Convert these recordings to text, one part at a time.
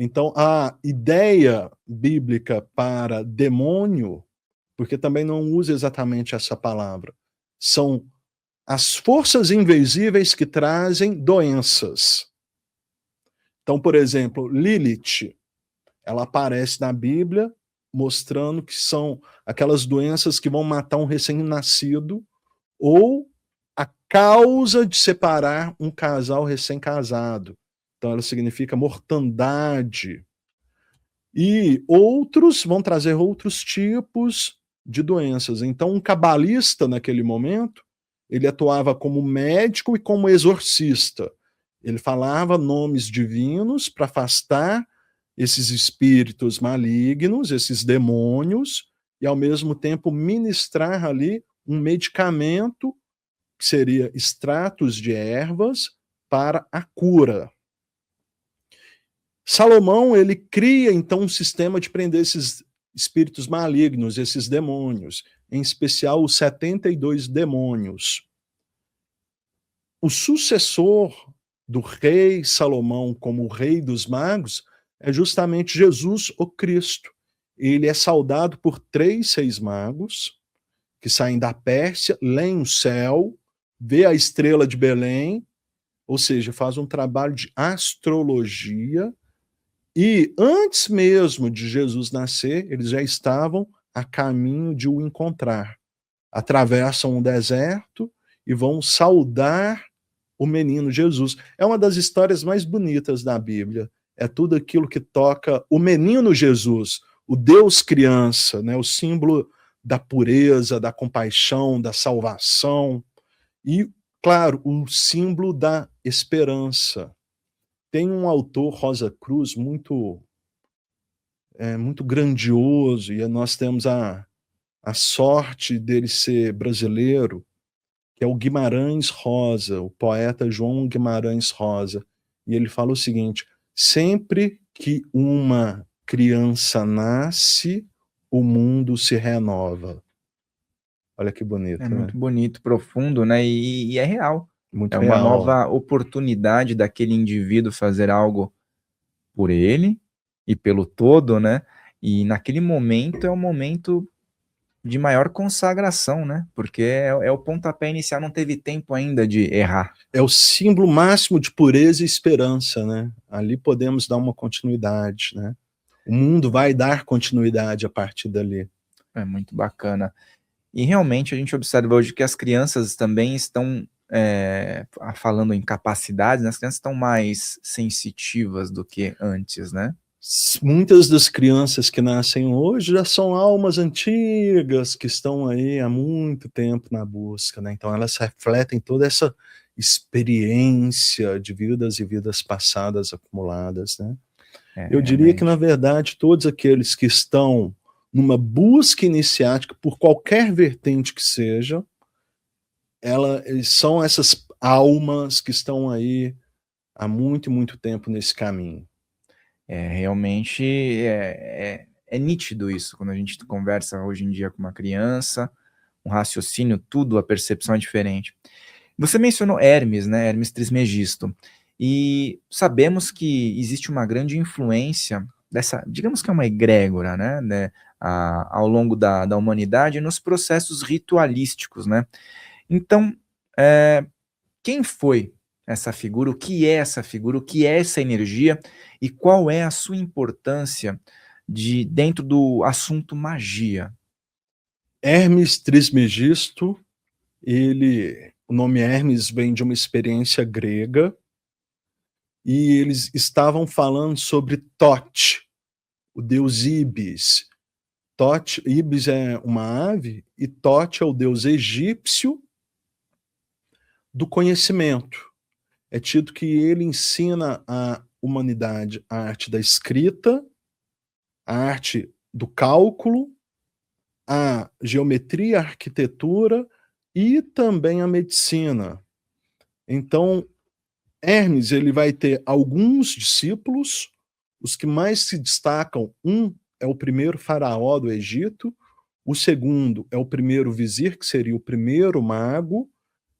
Então, a ideia bíblica para demônio, porque também não usa exatamente essa palavra, são as forças invisíveis que trazem doenças. Então, por exemplo, Lilith, ela aparece na Bíblia mostrando que são aquelas doenças que vão matar um recém-nascido ou a causa de separar um casal recém-casado. Então, ela significa mortandade. E outros vão trazer outros tipos de doenças. Então, um cabalista, naquele momento, ele atuava como médico e como exorcista. Ele falava nomes divinos para afastar esses espíritos malignos, esses demônios, e ao mesmo tempo ministrar ali um medicamento, que seria extratos de ervas, para a cura. Salomão, ele cria então um sistema de prender esses espíritos malignos, esses demônios, em especial os 72 demônios. O sucessor do rei Salomão como o rei dos magos é justamente Jesus, o Cristo. Ele é saudado por 3 reis magos que saem da Pérsia, leem o céu, vê a estrela de Belém, ou seja, faz um trabalho de astrologia. E antes mesmo de Jesus nascer, eles já estavam a caminho de o encontrar. Atravessam o deserto e vão saudar o menino Jesus. É uma das histórias mais bonitas da Bíblia. É tudo aquilo que toca o menino Jesus, o Deus criança, né? O símbolo da pureza, da compaixão, da salvação. E, claro, o símbolo da esperança. Tem um autor, Rosa Cruz, muito grandioso, e nós temos a sorte dele ser brasileiro, que é o Guimarães Rosa, o poeta João Guimarães Rosa. E ele fala o seguinte: sempre que uma criança nasce, o mundo se renova. Olha que É bonito, né? muito bonito, profundo, né? E é real. Muito É uma real. nova oportunidade daquele indivíduo fazer algo por ele e pelo todo, né? E naquele momento é o momento de maior consagração, né? Porque é o pontapé inicial, não teve tempo ainda de errar. É o símbolo máximo de pureza e esperança, né? Ali podemos dar uma continuidade, né? O mundo vai dar continuidade a partir dali. É muito bacana. E realmente a gente observa hoje que as crianças também estão, falando em capacidades, né? As crianças estão mais sensitivas do que antes, né? Muitas das crianças que nascem hoje já são almas antigas que estão aí há muito tempo na busca, né? Então elas refletem toda essa experiência de vidas e vidas passadas acumuladas, né? Eu diria que, na Realmente. verdade, todos aqueles que estão numa busca iniciática, por qualquer vertente que seja, são essas almas que estão aí há muito, muito tempo nesse caminho. Realmente é nítido isso, quando a gente conversa hoje em dia com uma criança, um raciocínio, tudo, a percepção é diferente. Você mencionou Hermes, né? Hermes Trismegisto. E sabemos que existe uma grande influência dessa, digamos que é uma egrégora, né, ao longo da humanidade nos processos ritualísticos, né? Então, quem foi essa figura? O que é essa figura? O que é essa energia? E qual é a sua importância dentro do assunto magia? Hermes Trismegisto, o nome Hermes vem de uma experiência grega, e eles estavam falando sobre Thoth, o deus Ibis. Thoth, Ibis é uma ave, e Thoth é o deus egípcio do conhecimento. É tido que ele ensina à humanidade a arte da escrita, a arte do cálculo, a geometria, a arquitetura e também a medicina. Então, Hermes, ele vai ter alguns discípulos, os que mais se destacam, um é o primeiro faraó do Egito, o segundo é o primeiro vizir, que seria o primeiro mago,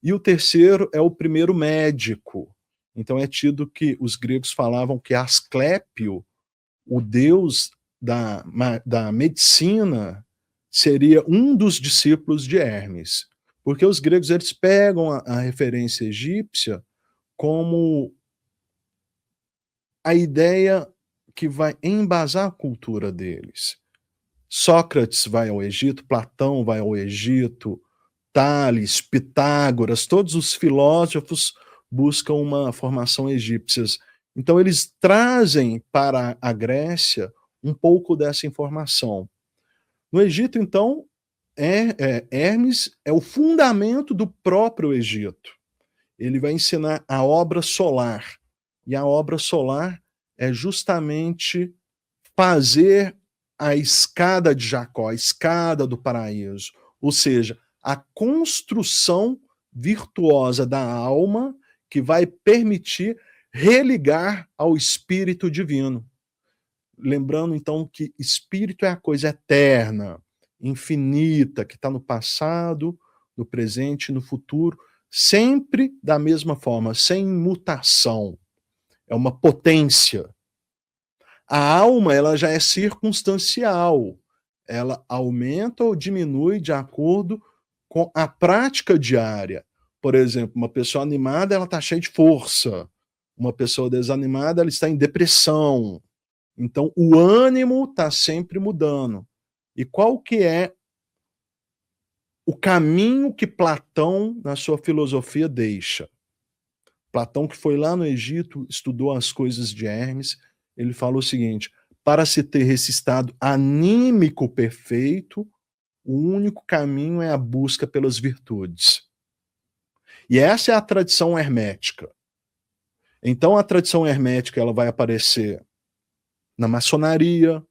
e o terceiro é o primeiro médico. Então é tido que os gregos falavam que Asclépio o deus da medicina seria um dos discípulos de Hermes, porque os gregos eles pegam a referência egípcia como a ideia que vai embasar a cultura deles. Sócrates vai ao Egito, Platão vai ao Egito, Tales, Pitágoras, todos os filósofos buscam uma formação egípcia. Então eles trazem para a Grécia um pouco dessa informação. No Egito, então, Hermes é o fundamento do próprio Egito. Ele vai ensinar a obra solar. E a obra solar é justamente fazer a escada de Jacó, a escada do paraíso. Ou seja, a construção virtuosa da alma que vai permitir religar ao Espírito Divino. Lembrando, então, que Espírito é a coisa eterna, infinita, que está no passado, no presente e no futuro, sempre da mesma forma, sem mutação. É uma potência. A alma, ela já é circunstancial. Ela aumenta ou diminui de acordo com a prática diária. Por exemplo, uma pessoa animada, ela está cheia de força. Uma pessoa desanimada, ela está em depressão. Então, o ânimo está sempre mudando. E qual que é o caminho que Platão, na sua filosofia, deixa? Platão, que foi lá no Egito, estudou as coisas de Hermes, ele falou o seguinte: para se ter esse estado anímico perfeito, o único caminho é a busca pelas virtudes. E essa é a tradição hermética. Então, a tradição hermética ela vai aparecer na maçonaria,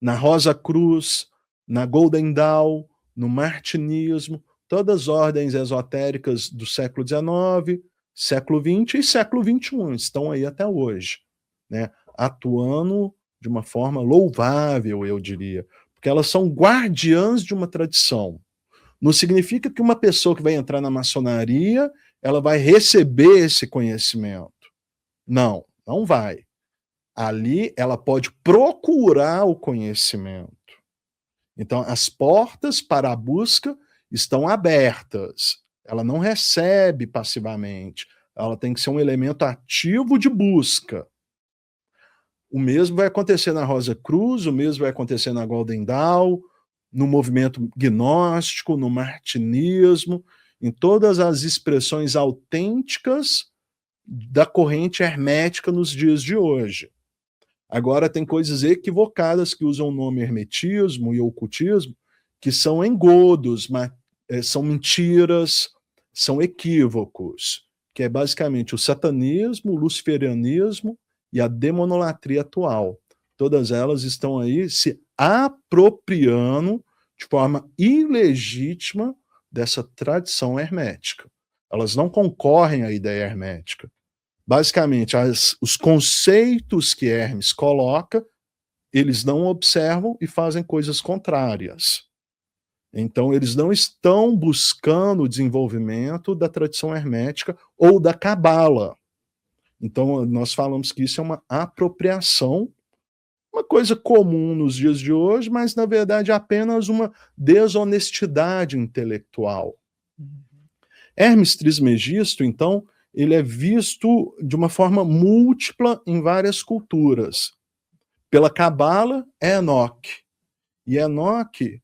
na Rosa Cruz, na Golden Dawn, no martinismo, todas as ordens esotéricas do século XIX, século XX e século XXI estão aí até hoje, né? Atuando de uma forma louvável, eu diria, porque elas são guardiãs de uma tradição. Não significa que uma pessoa que vai entrar na maçonaria, ela vai receber esse conhecimento. Não, não vai. Ali ela pode procurar o conhecimento. Então, as portas para a busca estão abertas. Ela não recebe passivamente. Ela tem que ser um elemento ativo de busca. O mesmo vai acontecer na Rosa Cruz, o mesmo vai acontecer na Golden Dawn, no movimento gnóstico, no martinismo, em todas as expressões autênticas da corrente hermética nos dias de hoje. Agora, tem coisas equivocadas que usam o nome hermetismo e ocultismo, que são engodos, são mentiras, são equívocos, que é basicamente o satanismo, o luciferianismo e a demonolatria atual. Todas elas estão aí se apropriando de forma ilegítima dessa tradição hermética. Elas não concorrem à ideia hermética. Basicamente, os conceitos que Hermes coloca, eles não observam e fazem coisas contrárias. Então, eles não estão buscando o desenvolvimento da tradição hermética ou da cabala. Então, nós falamos que isso é uma apropriação, uma coisa comum nos dias de hoje, mas, na verdade, é apenas uma desonestidade intelectual. Hermes Trismegisto, então, ele é visto de uma forma múltipla em várias culturas. Pela cabala, é Enoque. E Enoque,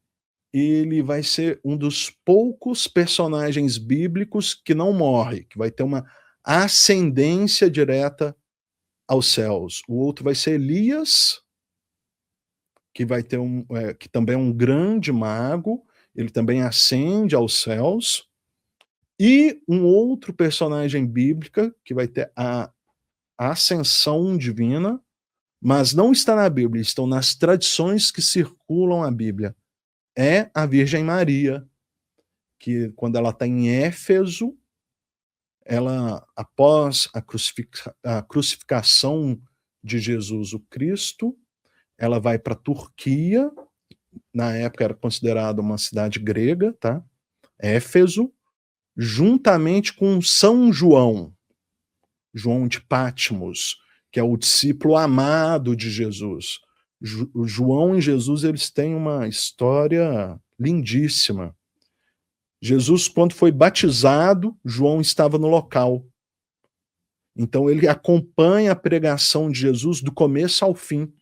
ele vai ser um dos poucos personagens bíblicos que não morre, que vai ter uma ascendência direta aos céus. O outro vai ser Elias, que vai ter que também é um grande mago, ele também ascende aos céus. E um outro personagem bíblico que vai ter a ascensão divina, mas não está na Bíblia, estão nas tradições que circulam a Bíblia. É a Virgem Maria, que quando ela está em Éfeso, ela, após a crucificação de Jesus o Cristo, ela vai para a Turquia, na época era considerada uma cidade grega, tá? Éfeso, juntamente com São João, João de Patmos, que é o discípulo amado de Jesus. O João e Jesus, eles têm uma história lindíssima. Jesus, quando foi batizado, João estava no local. Então ele acompanha a pregação de Jesus do começo ao fim.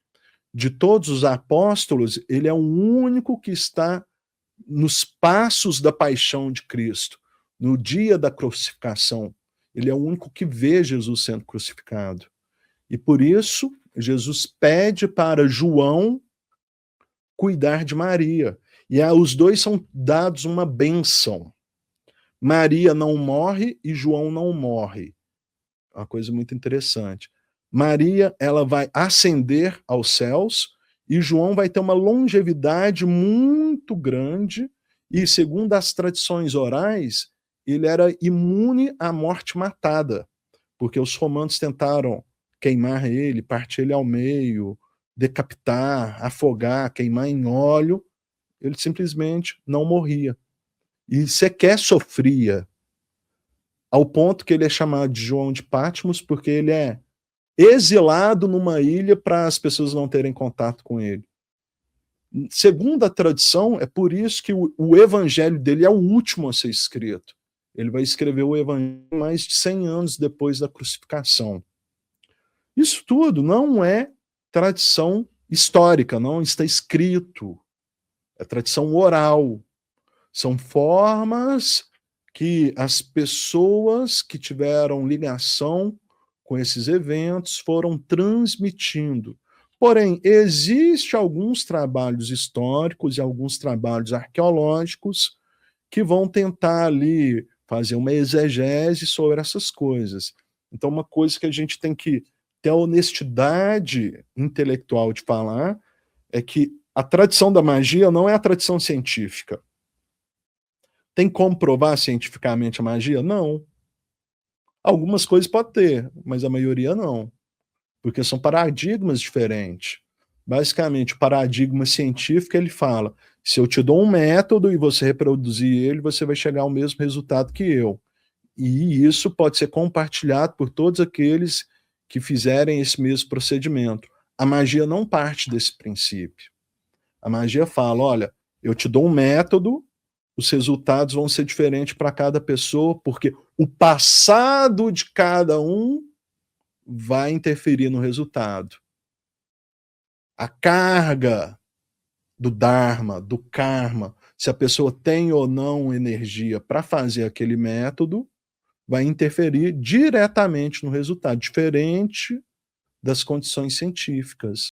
De todos os apóstolos, ele é o único que está nos passos da paixão de Cristo, no dia da crucificação. Ele é o único que vê Jesus sendo crucificado. E por isso, Jesus pede para João cuidar de Maria. E os dois são dados uma bênção. Maria não morre e João não morre. Uma coisa muito interessante. Maria, ela vai ascender aos céus e João vai ter uma longevidade muito grande e, segundo as tradições orais, ele era imune à morte matada, porque os romanos tentaram queimar ele, partir ele ao meio, decapitar, afogar, queimar em óleo, ele simplesmente não morria. E sequer sofria, ao ponto que ele é chamado de João de Patmos, porque ele é exilado numa ilha para as pessoas não terem contato com ele. Segundo a tradição, é por isso que o evangelho dele é o último a ser escrito. Ele vai escrever o evangelho mais de 100 anos depois da crucificação. Isso tudo não é tradição histórica, não está escrito. É tradição oral. São formas que as pessoas que tiveram ligação com esses eventos foram transmitindo. Porém, existem alguns trabalhos históricos e alguns trabalhos arqueológicos que vão tentar ali fazer uma exegese sobre essas coisas. Então, uma coisa que a gente tem que ter a honestidade intelectual de falar é que a tradição da magia não é a tradição científica. Tem como provar cientificamente a magia? Não. Algumas coisas pode ter, mas a maioria não. Porque são paradigmas diferentes. Basicamente, o paradigma científico, ele fala, se eu te dou um método e você reproduzir ele, você vai chegar ao mesmo resultado que eu. E isso pode ser compartilhado por todos aqueles que fizerem esse mesmo procedimento. A magia não parte desse princípio. A magia fala, olha, eu te dou um método, os resultados vão ser diferentes para cada pessoa, porque o passado de cada um vai interferir no resultado. A carga do Dharma, do Karma, se a pessoa tem ou não energia para fazer aquele método, vai interferir diretamente no resultado, diferente das condições científicas.